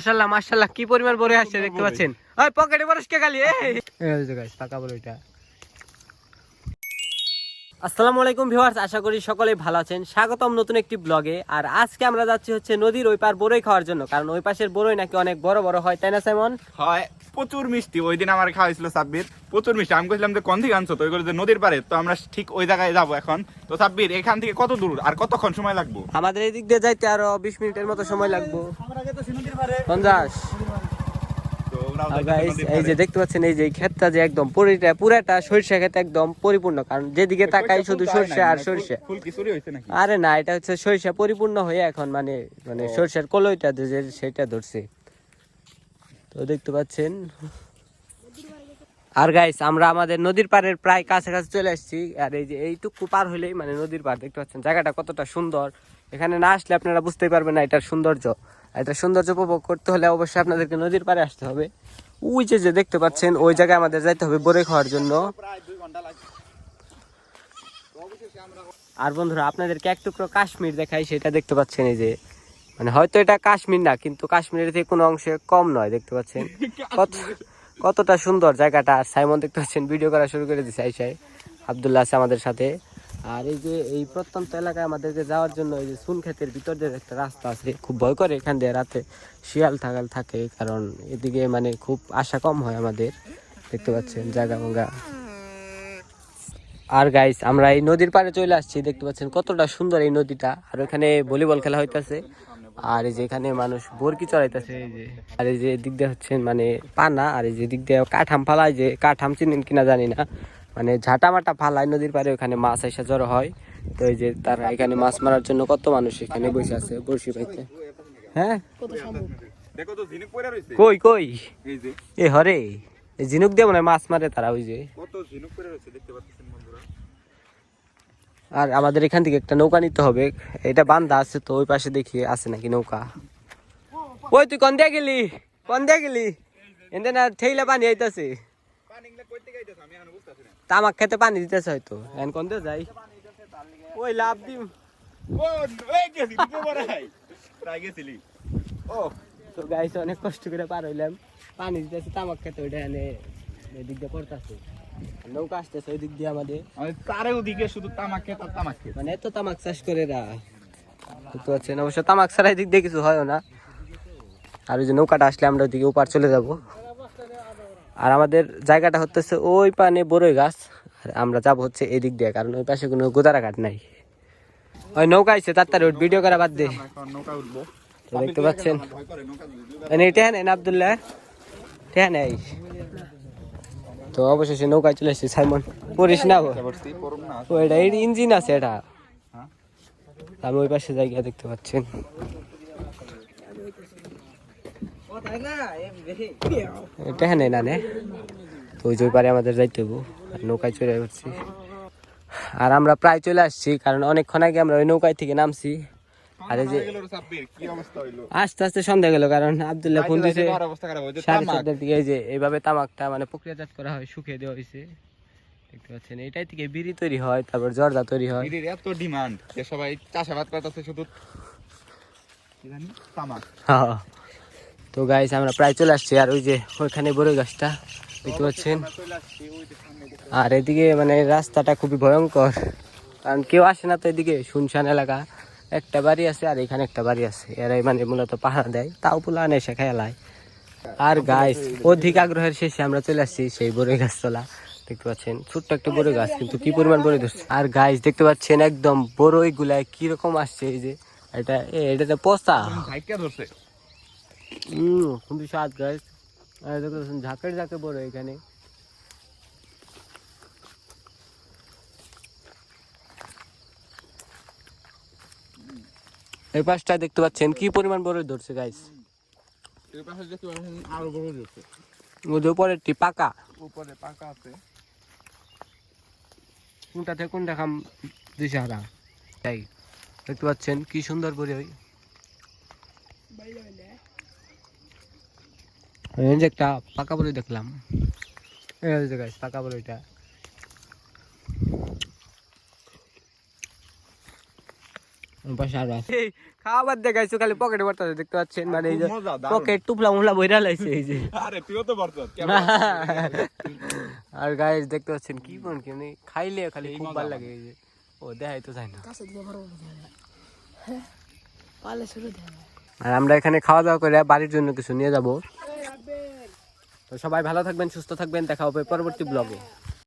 মাশাআল্লাহ মাশাআল্লাহ কি পরিমাণ বড় আসছে দেখতে পাচ্ছেন। ওই পকেটে বরস কে গালি এই যে গাইস পাকা বড় এটা। আসসালামু আলাইকুম ভিউয়ার্স, আশা করি সকলেই ভালো আছেন। স্বাগতম নতুন একটি ব্লগে। আর আজকে আমরা যাচ্ছি হচ্ছে নদীর ওই পার বড়ই খাওয়ার জন্য, কারণ ওই পাশের বড়ই নাকি অনেক বড় বড় হয়, তাই না সাইমন? হয়, প্রচুর মিষ্টি। ওই দিন আমার খাওয়াইছিল সাব্বির, প্রচুর মিষ্টি। আমি বলছিলাম যে কোন দিকে আনছো, তো ওইগুলো যে নদীর পারে, তো আমরা ঠিক ওই জায়গায় যাবো এখন। তো সাব্বির, এখান থেকে কত দূর আর কতক্ষণ সময় লাগবে? আমাদের এই দিক দিয়ে যাইতে আরো 20 মিনিটের মতো সময় লাগবে। 50। এই যে দেখতে পাচ্ছেন, এই যে ক্ষেতটা যে একদম পুরাটা সরিষা ক্ষেত, একদম পরিপূর্ণ। কারণ যেদিকে তাকাই শুধু সরিষা আর সরিষা। আরে না, এটা হচ্ছে সরিষা পরিপূর্ণ হয়ে এখন মানে সরিষার কলইটা যে সেটা ধরছে, তো দেখতে পাচ্ছেন। আর গাইস, আমরা আমাদের নদীর পাড়ের প্রায় কাছাকাছি চলে আসছি। আর এই যে এইটুকু পার হইলেই মানে নদীর পাড়। দেখতে পাচ্ছেন জায়গাটা কতটা সুন্দর। এখানে না আসলে আপনারা বুঝতেই পারবেন না এটার সৌন্দর্য। এটা সৌন্দর্য উপভোগ করতে হলে অবশ্যই আপনাদেরকে নদীর পাড়ে আসতে হবে। ওই যে দেখতে পাচ্ছেন, ওই জায়গায় আমাদের যাইতে হবে বড়ই খাওয়ার জন্য। আর বন্ধুরা, আপনাদেরকে এক টুকরো কাশ্মীর দেখাই, সেটা দেখতে পাচ্ছেন। এই যে মানে হয়তো এটা কাশ্মীর না, কিন্তু কাশ্মীরের থেকে কোনো অংশে কম নয়। দেখতে পাচ্ছেন কতটা সুন্দর জায়গাটা। আর সাইমন দেখতে পাচ্ছেন ভিডিও করা শুরু করে দিচ্ছে। আইসাই আব্দুল্লাহ আছে আমাদের সাথে। আর এই যে এই প্রত্যন্ত এলাকায় আমাদেরকে যাওয়ার জন্য এই যে সুন ক্ষেতের ভিতর দিয়ে একটা রাস্তা আছে, খুব ভয় করে এখান দিয়ে রাতে শিয়াল থাকাল থাকে, কারণ এদিকে মানে খুব আশা কম হয় আমাদের। দেখতে পাচ্ছেন জায়গা ভাঙ্গা। আর গাইস, আমরা এই নদীর পাড়ে চলে আসছি। দেখতে পাচ্ছেন কতটা সুন্দর এই নদীটা। আর ওখানে ভলিবল খেলা হইতাছে। আর এই যে এখানে মানুষ বরকি চড়াইতেছে। এই যে আর এই যে দিক দিয়ে হচ্ছেন মানে পানা, আর এই যে দিক দিয়ে কাঠাম ফালায়, যে কাঠাম চিনেন কিনা জানি না, মানে ঝাঁটা মাটা ফালায় নদীর পাড়ে, ওখানে মাছ এসে জড়ো হয়। তো এই যে তারা এখানে মাছ মারার জন্য কত মানুষ এখানে বসে আছে বড়শি পাইতে। হ্যাঁ, কই কই এ হরে এই ঝিনুক দিয়ে মনে মাছ মারে তারা। ওই যে আর আমাদের এখান থেকে একটা নৌকা নিতে হবে। এটা বান্ধা আছে, তো ওই পাশে দেখি আছে নাকি নৌকা। ওই তুই কোন দিয়ে গেলি, কোন দিয়ে গেলি? এতে না ঠেইলা পানি আইতাছে, তামাক খেতে পানি দিতেছে হয়তো। এখন কোন দিয়ে যাই? ওই লাভ দিম। তো গাইস, অনেক কষ্ট করে পার হইলাম। পানি দিতেছে তামাক খেতে, ওইটা এনে এদিক দিয়ে পড়তেছে। নৌকা আসতেছে ওই দিক দিয়ে আমাদের। তারে ওদিকে শুধু তামাক খেত আর তামাক খেত, মানে এত তামাক চাষ করে রা। বুঝতে পারছেন, অবশ্য তামাক ছাড়া এদিক দিয়ে কিছু হয় না। আর ওই যে নৌকাটা আসলে আমরা ওদিকে ওপার চলে যাব। আর আমাদের জায়গাটা হচ্ছে ওই পানে বড়ই গাছ। আর আমরা যাবো হচ্ছে এদিক দিয়ে, কারণ ওই পাশে কোনো গোদারা ঘাট নাই। ওই নৌকা আইছে, তাড়াতাড়ি ভিডিও করা বাদ দে। তো দেখতে পাচ্ছেন এটা নেন আব্দুল্লাহ, হ্যাঁ নেই। তো অবশেষে নৌকায় চলে এসেছি। সাইমন পড়িস না, ওইটা ইঞ্জিন আছে এটা। আমি ওই পাশে জায়গা দেখতে পাচ্ছেন। এটা হ্যাঁ নেই না নে। তো ওই যে পারে আমাদের যাইতে হবো, নৌকায় চলে যাচ্ছি। আর আমরা প্রায় চলে আসছি, কারণ অনেকক্ষণ আগে আমরা ওই নৌকায় থেকে নামছি। আর এই যে আস্তে আস্তে সন্ধ্যা গেল, কারণ আব্দুল্লাহ ফোন দিছে 4:30 দিকে। এই যে এইভাবে তামাকটা মানে প্রক্রিয়াজাত করা হয়, শুকিয়ে দেওয়া হয়েছে। দেখতে পাচ্ছেন, এটাই থেকে বিড়ি তৈরি হয়, তারপর জর্দা তৈরি হয়। বিড়ির এত ডিমান্ড যে সবাই চাষাবাদ করতেছে শুধু তামাক। হ্যাঁ, তো গাইস আমরা প্রায় চলে আসছি। আর ওই যে ওইখানে বড়ই গাছটা দেখতে পাচ্ছেন। আর এদিকে মানে রাস্তাটা খুবই ভয়ঙ্কর, কারণ কেউ আসে না তো এদিকে, শুনশান এলাকা। একটা বাড়ি আছে আর এখানে একটা বাড়ি আছে, এরাই মানে মূলত পাহারা দেয়, তাও পুলান এসে খেলায়। আর গাইস, অধিক আগ্রহের শেষে আমরা চলে আসছি সেই বড়ই গাছতলা। দেখতে পাচ্ছেন ছোট্ট একটা বড়ই গাছ, কিন্তু কি পরিমাণ বড়ই ধরছে। আর গাইস দেখতে পাচ্ছেন একদম বড়ই গুলায় কিরকম আসছে। এই যে এটা পচা ধরছে। খুবই স্বাদ গাইস। আর দেখতেছেন ঝাঁকের ঝাঁকে বড় এখানে। এই পাশটা দেখতে পাচ্ছেন কি পরিমাণ বড় ধরছে গাইস। এই পাশে দেখতে পাচ্ছেন আরো বড় ধরছে। ওই উপরেরটি পাকা, উপরে পাকা আছে। কোনটা থেকে কোনটা খাম দিশাহারা। তাই দেখতে পাচ্ছেন কি সুন্দর বড়ি। ওই এই যে একটা পাকা বড়ি দেখলাম, এই যে গাইস পাকা বড়িটা। পাশে আরো আছে খাবার দেখাইছো খালি পকেটে পড়তেছে দেখতে পাচ্ছেন মানে এই যে খুব মজা, দারুণ। পকেট টুপলা মুলা বইরা লাইছে এই যে আরে তুইও তো বর্তমান আর গাইস দেখতে পাচ্ছেন কি কোন কি মানে খাইলে খালি এই খুব মজা ভালো লাগে এই যে ও দেখাই তো যায় না আর আমরা এখানে খাওয়া দাওয়া করে বাড়ির জন্য কিছু নিয়ে যাব তো সবাই ভালো থাকবেন সুস্থ থাকবেন দেখা হবে পরবর্তী ব্লগে